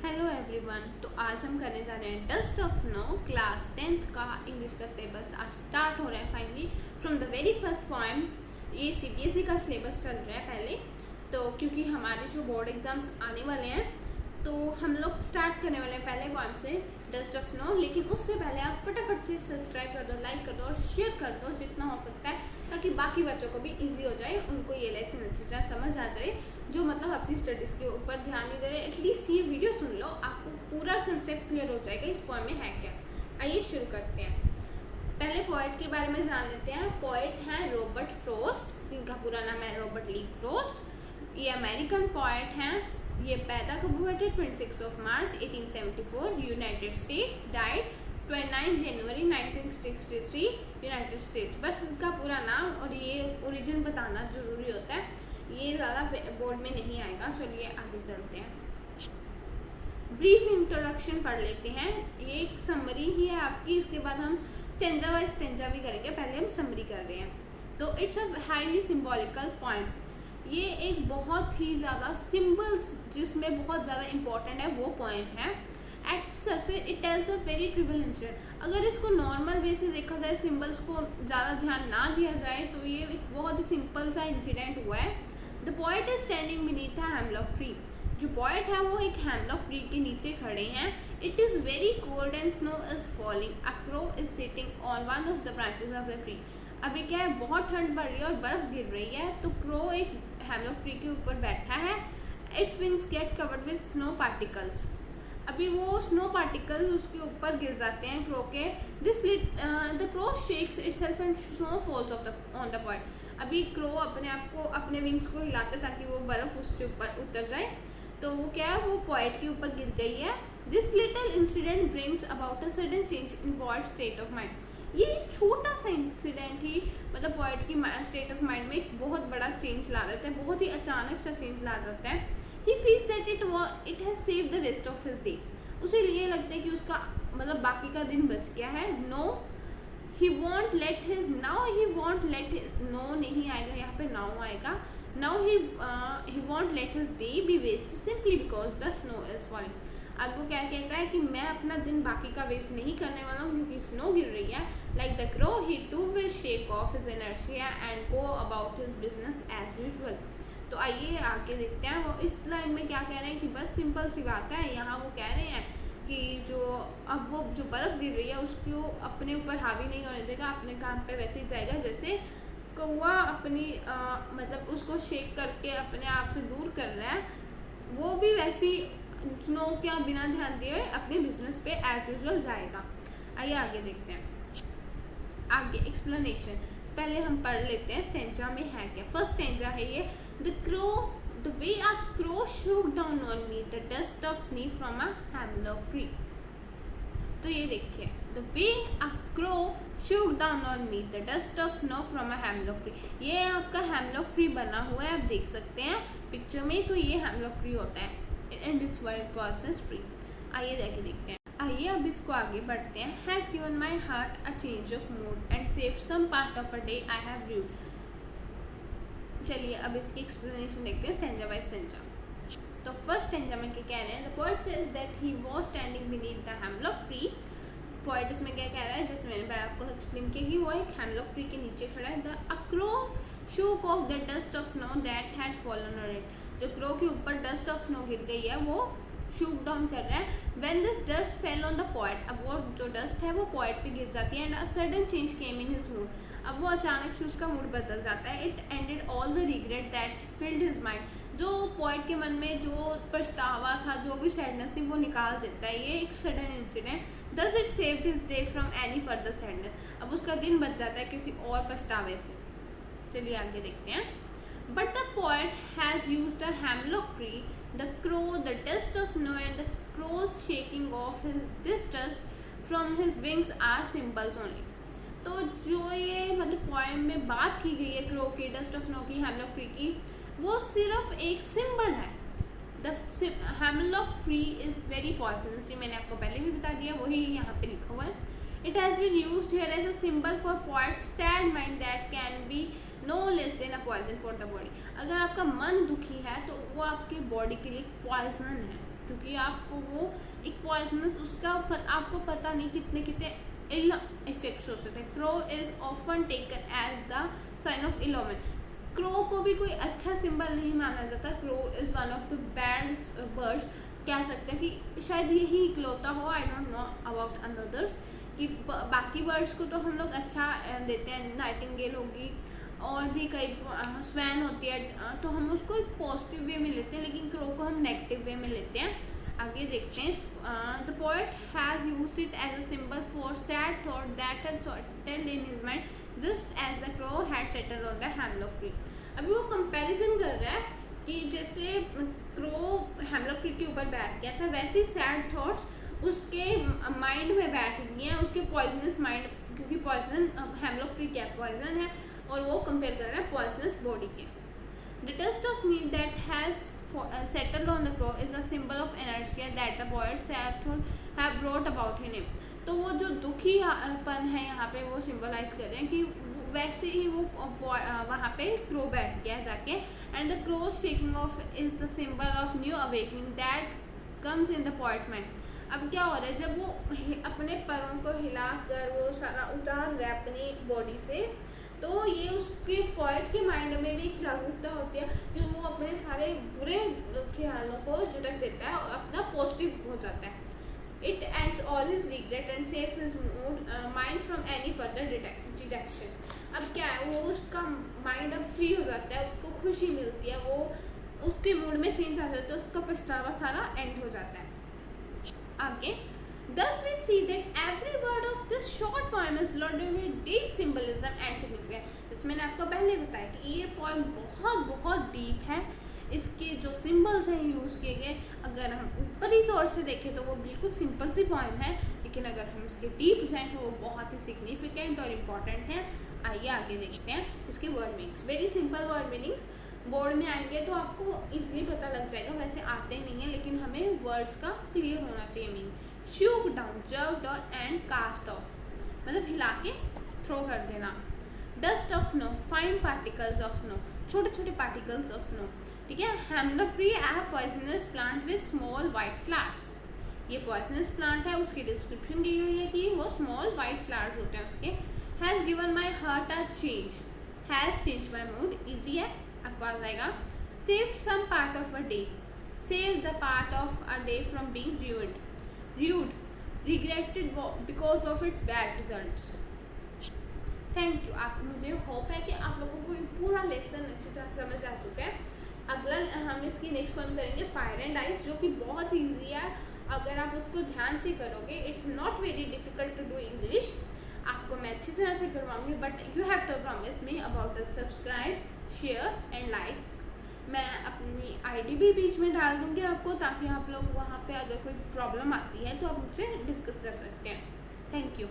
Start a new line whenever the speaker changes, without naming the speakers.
Hello everyone. तो आज हम करने जा रहे हैं dust of snow class 10th का इंग्लिश का सिलेबस। आज स्टार्ट हो रहा है finally from the very first point. ये सीबीएसई का सिलेबस चल रहा है पहले तो, क्योंकि हमारे जो बोर्ड एग्जाम्स आने वाले हैं तो हम लोग स्टार्ट करने वाले हैं पहले पॉइंट से डस्ट ऑफ स्नो। लेकिन उससे पहले आप फटाफट से सब्सक्राइब कर दो, लाइक कर दो और शेयर कर दो जितना हो सकता है, ताकि बाकी बच्चों को भी इजी हो जाए, उनको ये लेसन अच्छी तरह समझ आ जाए, जो मतलब अपनी स्टडीज़ के ऊपर ध्यान नहीं दे रहे। एटलीस्ट ये वीडियो सुन लो, आपको पूरा कंसेप्ट क्लियर हो जाएगा इस पोएम में है क्या। आइए शुरू करते हैं। पहले पोएट के बारे में जान लेते हैं। पोएट हैं रॉबर्ट फ्रॉस्ट, जिनका पूरा नाम है रॉबर्ट ली फ्रॉस्ट। ये अमेरिकन पोएट हैं। ये पैदा कब हुए थे? 26 मार्च 1874 यूनाइटेड स्टेट्स। डाइड 29 जनवरी 1963 यूनाइटेड स्टेट्स। बस इनका पूरा नाम और ये ओरिजिन बताना ज़रूरी होता है, ये ज़्यादा बोर्ड में नहीं आएगा। चलिए आगे चलते हैं। ब्रीफ इंट्रोडक्शन पढ़ लेते हैं। ये एक समरी ही है आपकी, इसके बाद हम स्टेंजा बाय स्टेंजा भी करेंगे। पहले हम समरी कर रहे हैं। तो it's a highly symbolical point. ये एक बहुत ही ज़्यादा सिंबल्स जिसमें बहुत ज़्यादा इंपॉर्टेंट है वो पॉइंट है। At surface it tells a very trivial incident. अगर इसको नॉर्मल वे से देखा जाए, सिंबल्स को ज़्यादा ध्यान ना दिया जाए, तो ये एक बहुत ही सिंपल सा इंसिडेंट हुआ है। The point is standing beneath a hemlock tree. जो पॉइंट है वो एक हेमलॉक ट्री के नीचे खड़े हैं। It is very cold and snow is falling. A crow is sitting on one of the branches of the tree. अभी क्या है, बहुत ठंड पड़ रही है और बर्फ़ गिर रही है, तो क्रो एक हेमलॉक ट्री के ऊपर बैठा है। Its wings get covered with snow particles. अभी वो स्नो पार्टिकल्स उसके ऊपर गिर जाते हैं क्रो के। This the crow shakes itself and snow falls on the point. अभी क्रो अपने आप को, अपने विंग्स को हिलाता है ताकि वो बर्फ़ उससे ऊपर उतर जाए, तो वो क्या है, वो पॉइंट के ऊपर गिर गई है। This little incident brings about a sudden change in point state of mind. ये एक छोटा सा इंसिडेंट ही मतलब पॉइंट की स्टेट ऑफ माइंड में एक बहुत बड़ा चेंज ला देता है, बहुत ही अचानक सा चेंज ला देता है। He feels that it has save the rest of his day. उसे लिए लगता है कि उसका मतलब बाकी का दिन बच गया है। No he won't let his no नहीं आएगा यहाँ पे, नाउ आएगा। Now he won't let his day be waste simply because the snow is falling. अब वो क्या कहता है कि मैं अपना दिन बाकी का वेस्ट नहीं करने वाला हूँ क्योंकि स्नो गिर रही है। Like the crow he too will shake off his inertia and go about his business as usual. तो आइए आगे देखते हैं वो इस लाइन में क्या कह रहे हैं कि बस सिंपल सी बात है। यहाँ वो कह रहे हैं कि वो जो बर्फ़ गिर रही है उसको अपने ऊपर हावी नहीं होने देगा, अपने काम पे वैसे ही जाएगा जैसे कौवा अपनी मतलब उसको शेक करके अपने आप से दूर कर रहा है, वो भी वैसी स्नो क्या बिना ध्यान दिए अपने बिजनेस पे एज यूजुअल जाएगा। आइए आगे देखते हैं। आगे एक्सप्लेनेशन पहले हम पढ़ लेते हैं स्टेंजा में है क्या। फर्स्ट स्टेंजा है ये। The way a crow shook down on me the dust of snow from a hemlock tree। तो ये देखिए, the way a crow shook down on me the dust of snow from a hemlock tree। ये आपका hemlock tree बना हुआ है, आप देख सकते हैं पिक्चर में। तो ये hemlock tree होता है and this was this tree। आइए जाके देखते हैं। आइए अब इसको आगे बढ़ते हैं। Has given my heart a change of mood and saved some part of a day I have rued। चलिए अब इसकी एक्सप्लेनेशन देखते हैं स्टेंजा बाय स्टेंजा। तो फर्स्ट स्टेंजा में क्या कह रहे हैं, the poet says that he was standing beneath the hemlock tree. Poet इसमें क्या कह रहा है, जैसे मैंने पहले आपको एक्सप्लेन किया कि वो एक हेमलॉक ट्री के नीचे खड़ा है। The a crow shook of the dust of snow that had fallen on it. जो क्रो के ऊपर डस्ट ऑफ स्नो गिर गई है वो शूक डाउन कर रहा है। When this dust fell on the poet, अब वो जो डस्ट है वो पोएट पे गिर जाती है। And a sudden change came in his mood, अब वो अचानक से उसका मूड बदल जाता है। It ended all the regret that field his mind. जो पॉइंट के मन में जो पछतावा था, जो भी सैडनेस थी, वो निकाल देता है ये एक sudden incident. Thus it saved his day from any further sadness. अब उसका दिन बच जाता है किसी और पछतावे से। चलिए आगे देखते हैं। But the point has used a hemlock tree, the crow, the dust of snow and the crow's shaking off his this dust from his wings are symbols only. तो जो ये मतलब पोएम में बात की गई है क्रो की, डस्ट ऑफ स्नो की, हेमलॉक ट्री की, वो सिर्फ एक सिंबल है। The hemlock tree is very poisonous. ये मैंने आपको पहले भी बता दिया, वही यहाँ पे लिखा हुआ है। It has been used here as a symbol for points sad mind that can be no less than a poison for the body. अगर आपका मन दुखी है तो वो आपके बॉडी के लिए पॉइजन है। क्योंकि आपको वो एक पॉइजनस उसका आपको पता नहीं कितने कितने इल इफेक्ट्स हो सकते हैं। Crow is often taken as the sign of ill omen. Crow को भी कोई अच्छा सिंबल नहीं माना जाता। Crow is one of the bad birds, कह सकते हैं कि शायद यही इकलौता हो, I don't know about another's, कि बाकी बर्ड्स को तो हम लोग अच्छा देते हैं, नाइटिंगेल होगी और भी कई स्वैन होती है, तो हम उसको एक पॉजिटिव वे में लेते हैं, लेकिन क्रो को हम नेगेटिव वे में लेते हैं। आगे देखते हैं। The poet has used it as a symbol for sad thought that had settled in his mind just as the crow had settled on the hemlock tree. अभी वो कंपैरिजन कर रहा है कि जैसे क्रो हेमलॉक ट्री के ऊपर बैठ गया था, वैसे सैड थॉट्स उसके माइंड में बैठ गई हैं, उसके पॉइजनस माइंड, क्योंकि पॉइजन हेमलॉक ट्री क्या पॉइजन है, और वो कंपेयर कर रहा है पॉइजनस बॉडी के। The dust of need that has settled on the crow is a symbol of inertia that the poet Saturn have brought about in him। तो वो जो दुखी पन है यहाँ पे वो सिंबलाइज कर रहे हैं कि वैसे ही वो वहाँ पे क्रो बैठ गया जाके। And the crow shaking of is the symbol of new awakening that comes in the poet mind. अब क्या हो रहा है, जब वो अपने पैरों को हिलाकर वो सारा उतार रहा है अपनी बॉडी से, तो ये उसके पोएट के माइंड में भी एक जागरूकता होती है कि वो अपने सारे बुरे ख्यालों को झटक देता है और अपना पॉजिटिव हो जाता है। It ends all his regret and saves his mind from any further detection. अब क्या है, वो उसका माइंड अब फ्री हो जाता है, उसको खुशी मिलती है, वो उसके मूड में चेंज आ जाता है, उसका पछतावा सारा एंड हो जाता है। आगे Thus we see that every word of this short poem is loaded with deep symbolism and significance। जैसे मैंने आपको पहले बताया कि ये पोएम बहुत बहुत डीप है, इसके जो सिंबल्स हैं यूज़ किए गए, अगर हम ऊपरी तौर से देखें तो वो बिल्कुल सिंपल सी पोएम है, लेकिन अगर हम इसके डीप जाएँ तो वो बहुत ही सिग्निफिकेंट और इम्पॉर्टेंट है। आइए आगे देखते हैं इसके word meanings. Very simple word meaning, board में आएंगे तो आपको इजीली पता लग जाएगा, वैसे आते नहीं है लेकिन हमें वर्ड्स का क्लियर होना चाहिए meaning. Shook down, jerk down and cast off, मतलब हिला के थ्रो कर देना। Dust of snow, fine particles of snow, छोटे छोटे पार्टिकल्स ऑफ स्नो, ठीक है। हेमलॉक ट्री है poisonous plant with small white flowers. ये पॉइजनस प्लांट है, उसकी डिस्क्रिप्शन दी हुई है कि वो स्मॉल वाइट फ्लावर्स होते हैं उसके। Has given my heart a change, has change my mood, easy है, आपको आ जाएगा। Save some part of a day, save the part of a day from being ruined, rude, regretted because of its bad results। Thank you. आप मुझे hope है कि आप लोगों को पूरा लेसन अच्छी तरह समझ आ चुका है। अगला हम इसकी नेक्स्ट वन करेंगे फायर एंड आइस, जो कि बहुत ईजी है अगर आप उसको ध्यान से करोगे। It's not very difficult to do English, आपको मैं अच्छी तरह से करवाऊंगी, but you have to promise me about the subscribe, share and like. मैं अपनी आईडी भी बीच में डाल दूंगी आपको, ताकि आप लोग वहाँ पे अगर कोई प्रॉब्लम आती है तो आप मुझसे डिस्कस कर सकते हैं। Thank you.